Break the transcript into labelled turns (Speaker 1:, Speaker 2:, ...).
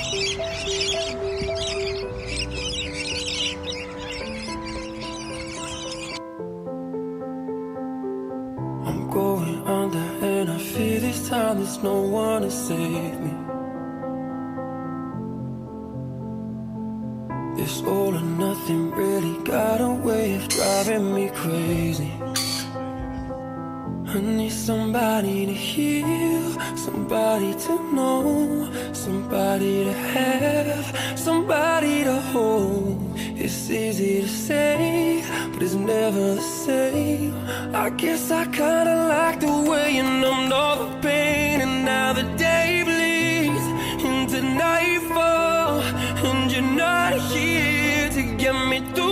Speaker 1: I'm going under and I fear this time there's no one to save me. This all or nothing really got a way of driving me crazy. I need somebody to heal, somebody to know, somebody to have, somebody to hold. It's easy to say, but it's never the same. I guess I kinda like the way you numbed all the pain. And now the day bleeds into nightfall, and you're not here to get me through